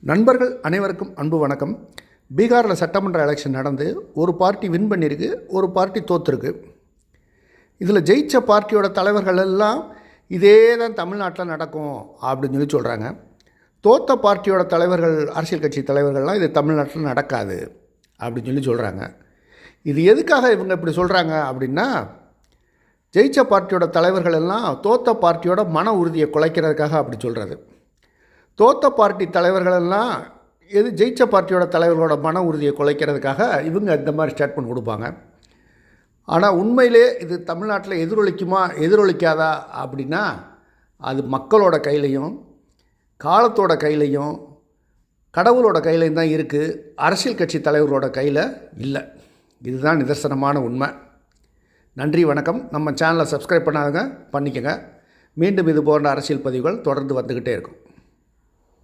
நண்பர்கள் அனைவருக்கும் அன்பு வணக்கம். பீகாரில் சட்டமன்ற எலெக்ஷன் நடந்து ஒரு பார்ட்டி வின் பண்ணியிருக்கு, ஒரு பார்ட்டி தோற்றுருக்கு. இதில் ஜெயித்த பார்ட்டியோட தலைவர்கள் எல்லாம் இதே தான் தமிழ்நாட்டில் நடக்கும் அப்படின்னு சொல்லி சொல்கிறாங்க. தோற்ற பார்ட்டியோட தலைவர்கள், அரசியல் கட்சி தலைவர்கள்லாம் இது தமிழ்நாட்டில் நடக்காது அப்படின்னு சொல்லி சொல்கிறாங்க. இது எதுக்காக இவங்க இப்படி சொல்கிறாங்க அப்படின்னா, ஜெயித்த பார்ட்டியோட தலைவர்கள் எல்லாம் தோற்ற பார்ட்டியோட மன உறுதியை குலைக்கிறதுக்காக அப்படி சொல்கிறது. தோற்ற பார்ட்டி தலைவர்களெல்லாம் ஜெயித்த பார்ட்டியோட தலைவர்களோட மன உறுதியை குலைக்கிறதுக்காக இவங்க இந்த மாதிரி ஸ்டேட்மெண்ட் கொடுப்பாங்க. ஆனால் உண்மையிலே இது தமிழ்நாட்டில் எதிரொலிக்காதா அப்படின்னா, அது மக்களோட கையிலையும் காலத்தோட கையிலையும் கடவுளோட கையிலையும் தான் இருக்குது. அரசியல் கட்சி தலைவர்களோட கையில் இல்லை. இதுதான் நிதர்சனமான உண்மை. நன்றி, வணக்கம். நம்ம சேனலை சப்ஸ்கிரைப் பண்ணாதவங்க பண்ணிக்கங்க. மீண்டும் இது போன்ற அரசியல் பதிவுகள் தொடர்ந்து வந்துக்கிட்டே இருக்கும்.